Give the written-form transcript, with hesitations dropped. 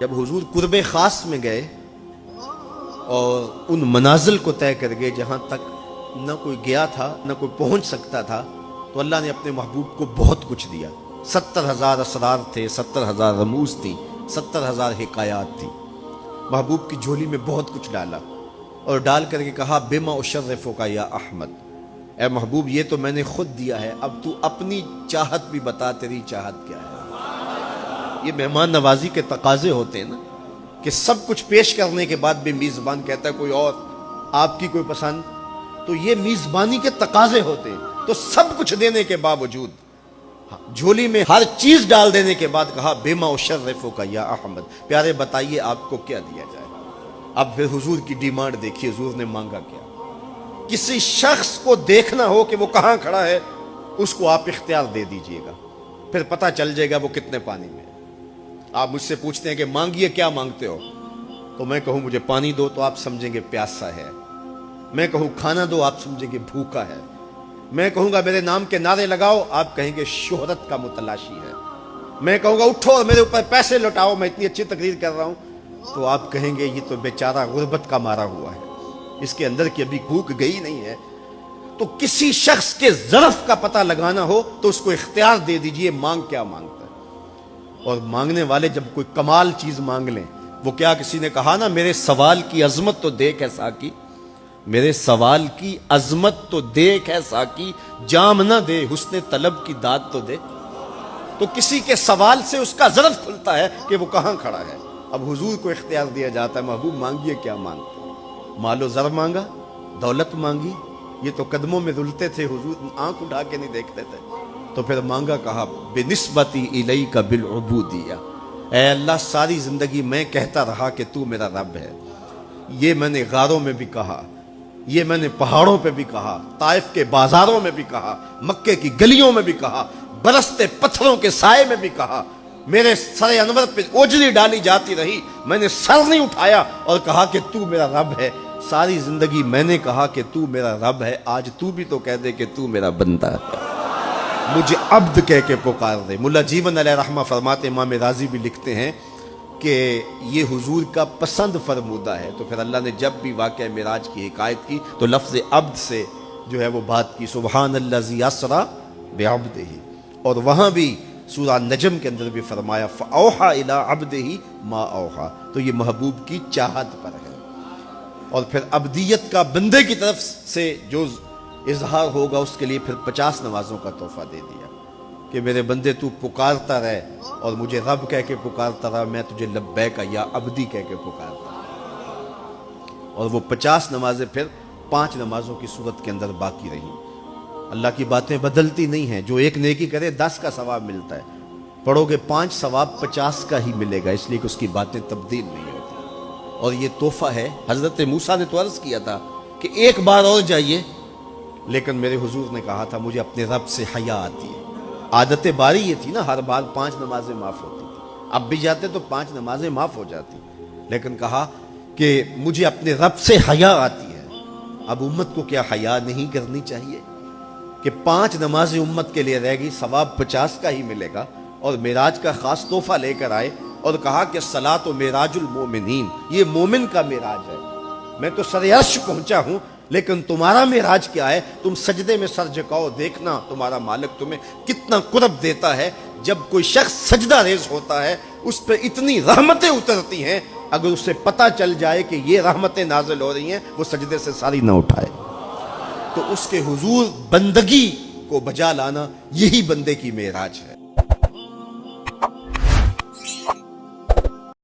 جب حضور قرب خاص میں گئے اور ان منازل کو طے کر گئے جہاں تک نہ کوئی گیا تھا نہ کوئی پہنچ سکتا تھا، تو اللہ نے اپنے محبوب کو بہت کچھ دیا۔ 70,000 اسرار تھے، 70,000 رموز تھی، 70,000 حکایات تھی۔ محبوب کی جھولی میں بہت کچھ ڈالا اور ڈال کر کے کہا بما اشرفک یا احمد، اے محبوب یہ تو میں نے خود دیا ہے، اب تو اپنی چاہت بھی بتا، تیری چاہت کیا ہے۔ یہ مہمان نوازی کے تقاضے ہوتے ہیں نا، کہ سب کچھ پیش کرنے کے بعد بھی میزبان کہتا ہے کوئی اور، آپ کی کوئی پسند، تو یہ میزبانی کے تقاضے ہوتے ہیں۔ تو سب کچھ دینے کے باوجود جھولی میں ہر چیز ڈال دینے کے بعد کہا بما اشرفک یا احمد، پیارے بتائیے آپ کو کیا دیا جائے۔ اب پھر حضور کی ڈیمانڈ دیکھیے، حضور نے مانگا کیا۔ کسی شخص کو دیکھنا ہو کہ وہ کہاں کھڑا ہے، اس کو آپ اختیار دے دیجئے گا، پھر پتہ چل جائے گا وہ کتنے پانی میں ہے۔ آپ مجھ سے پوچھتے ہیں کہ مانگیے کیا مانگتے ہو، تو میں کہوں مجھے پانی دو تو آپ سمجھیں گے پیاسا ہے، میں کہوں کھانا دو آپ سمجھیں گے بھوکا ہے، میں کہوں گا میرے نام کے نعرے لگاؤ آپ کہیں گے شہرت کا متلاشی ہے، میں کہوں گا اٹھو اور میرے اوپر پیسے لوٹاؤ میں اتنی اچھی تقریر کر رہا ہوں، تو آپ کہیں گے یہ تو بیچارہ غربت کا مارا ہوا ہے، اس کے اندر کی ابھی بھوک گئی نہیں ہے۔ تو کسی شخص کے ظرف کا پتہ لگانا ہو تو اس کو اختیار دے دیجئے مانگ کیا مانگتا ہے۔ اور مانگنے والے جب کوئی کمال چیز مانگ لیں، وہ کیا کسی نے کہا نا میرے سوال کی عظمت تو دیکھ ہے ساقی، میرے سوال کی عظمت تو دیکھ ہے ساقی، جام نہ دے حسن طلب کی داد تو دے۔ تو کسی کے سوال سے اس کا ظرف کھلتا ہے کہ وہ کہاں کھڑا ہے۔ اب حضور کو اختیار دیا جاتا ہے محبوب مانگیے کیا مانگتے، مال و زر مانگا، دولت مانگی، یہ تو قدموں میں رلتے تھے، حضور آنکھ اٹھا کے نہیں دیکھتے تھے، تو پھر مانگا کہا بنسبتی الیک بالعبودیہ، اے اللہ ساری زندگی میں کہتا رہا کہ تو میرا رب ہے، یہ میں نے غاروں میں بھی کہا، یہ میں نے پہاڑوں پہ بھی کہا، طائف کے بازاروں میں بھی کہا، مکے کی گلیوں میں بھی کہا، برستے پتھروں کے سائے میں بھی کہا، میرے سر انور پہ اوجری ڈالی جاتی رہی، میں نے سر نہیں اٹھایا اور کہا کہ تو میرا رب ہے۔ ساری زندگی میں نے کہا کہ تو میرا رب ہے، آج تو بھی تو کہہ دے کہ تو میرا بندہ ہے، مجھے عبد کہہ کے پکار دے۔ ملا جیون علیہ رحمہ فرماتے، امام راضی بھی لکھتے ہیں کہ یہ حضور کا پسند فرمودہ ہے۔ تو پھر اللہ نے جب بھی واقعہ معراج کی حکایت کی تو لفظ عبد سے جو ہے وہ بات کی، سبحان الذی اسریٰ بعبدہ، اور وہاں بھی سورہ نجم کے اندر بھی فرمایا فَأَوْحَىٰ إِلَىٰ عَبْدِهِ مَا أَوْحَىٰ، تو یہ محبوب کی چاہت پر ہے۔ اور پھر عبدیت کا بندے کی طرف سے جو اظہار ہوگا اس کے لیے پھر 50 نمازوں کا تحفہ دے دیا کہ میرے بندے تو پکارتا رہے اور مجھے رب کہہ کے پکارتا رہا، میں تجھے لبیک یا عبدی کہہ کے پکارتا رہا۔ اور وہ 50 نمازیں پھر 5 نمازوں کی صورت کے اندر باقی رہیں۔ اللہ کی باتیں بدلتی نہیں ہیں، جو ایک نیکی کرے 10 کا ثواب ملتا ہے، پڑھو گے 5 ثواب 50 کا ہی ملے گا، اس لیے کہ اس کی باتیں تبدیل نہیں ہوتی۔ اور یہ تحفہ ہے۔ حضرت موسیٰ نے تو عرض کیا تھا کہ ایک بار اور جائیے، لیکن میرے حضور نے کہا تھا مجھے اپنے رب سے حیا آتی ہے۔ عادت باری یہ تھی نا، ہر بار 5 نمازیں معاف ہوتی تھی، اب بھی جاتے تو 5 نمازیں معاف ہو جاتی، لیکن کہا کہ مجھے اپنے رب سے حیا آتی ہے۔ اب امت کو کیا حیا نہیں کرنی چاہیے کہ 5 نمازیں امت کے لیے رہ گئی، ثواب 50 کا ہی ملے گا، اور معراج کا خاص تحفہ لے کر آئے اور کہا کہ الصلاۃ معراج المومنین، یہ مومن کا معراج ہے، میں تو سر عرش پہنچا ہوں لیکن تمہارا معراج کیا ہے، تم سجدے میں سر جھکاؤ، دیکھنا تمہارا مالک تمہیں کتنا قرب دیتا ہے۔ جب کوئی شخص سجدہ ریز ہوتا ہے اس پہ اتنی رحمتیں اترتی ہیں، اگر اسے پتہ چل جائے کہ یہ رحمتیں نازل ہو رہی ہیں وہ سجدے سے ساری نہ اٹھائے۔ تو اس کے حضور بندگی کو بجا لانا یہی بندے کی معراج ہے۔